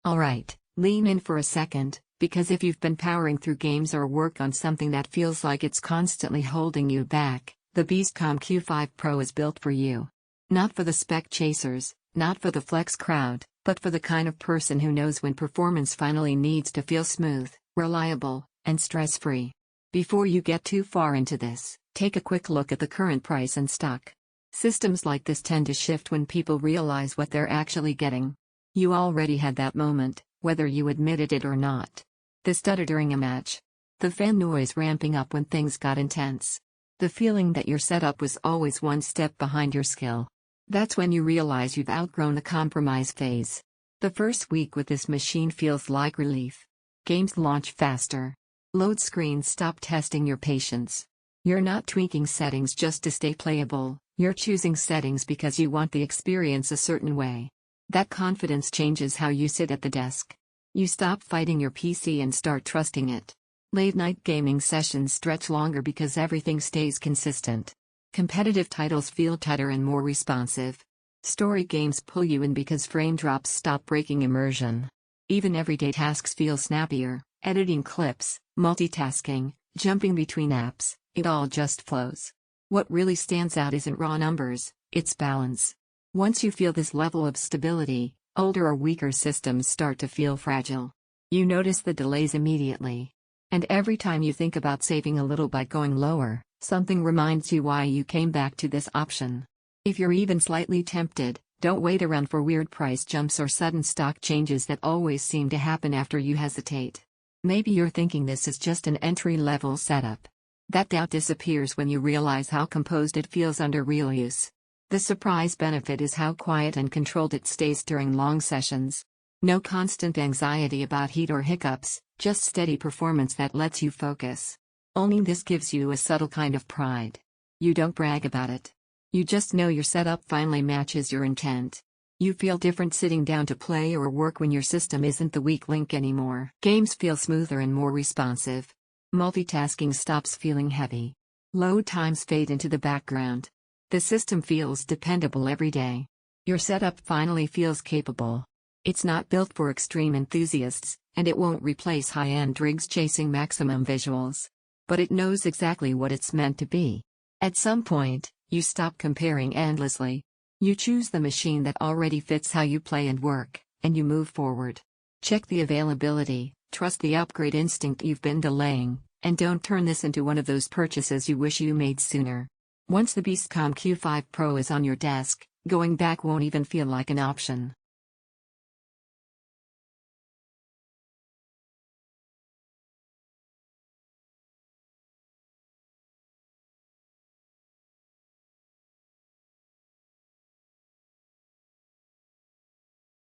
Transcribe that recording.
Alright, lean in for a second, because if you've been powering through games or work on something that feels like it's constantly holding you back, the BEASTCOM Q5 Pro is built for you. Not for the spec chasers, not for the flex crowd, but for the kind of person who knows when performance finally needs to feel smooth, reliable, and stress-free. Before you get too far into this, take a quick look at the current price and stock. Systems like this tend to shift when people realize what they're actually getting. You already had that moment, whether you admitted it or not. The stutter during a match. The fan noise ramping up when things got intense. The feeling that your setup was always one step behind your skill. That's when you realize you've outgrown the compromise phase. The first week with this machine feels like relief. Games launch faster. Load screens stop testing your patience. You're not tweaking settings just to stay playable, you're choosing settings because you want the experience a certain way. That confidence changes how you sit at the desk. You stop fighting your PC and start trusting it. Late-night gaming sessions stretch longer because everything stays consistent. Competitive titles feel tighter and more responsive. Story games pull you in because frame drops stop breaking immersion. Even everyday tasks feel snappier, editing clips, multitasking, jumping between apps, it all just flows. What really stands out isn't raw numbers, it's balance. Once you feel this level of stability, older or weaker systems start to feel fragile. You notice the delays immediately. And every time you think about saving a little by going lower, something reminds you why you came back to this option. If you're even slightly tempted, don't wait around for weird price jumps or sudden stock changes that always seem to happen after you hesitate. Maybe you're thinking this is just an entry-level setup. That doubt disappears when you realize how composed it feels under real use. The surprise benefit is how quiet and controlled it stays during long sessions. No constant anxiety about heat or hiccups, just steady performance that lets you focus. Owning this gives you a subtle kind of pride. You don't brag about it. You just know your setup finally matches your intent. You feel different sitting down to play or work when your system isn't the weak link anymore. Games feel smoother and more responsive. Multitasking stops feeling heavy. Load times fade into the background. The system feels dependable every day. Your setup finally feels capable. It's not built for extreme enthusiasts, and it won't replace high-end rigs chasing maximum visuals. But it knows exactly what it's meant to be. At some point, you stop comparing endlessly. You choose the machine that already fits how you play and work, and you move forward. Check the availability, trust the upgrade instinct you've been delaying, and don't turn this into one of those purchases you wish you made sooner. Once the BEASTCOM Q5 Pro is on your desk, going back won't even feel like an option.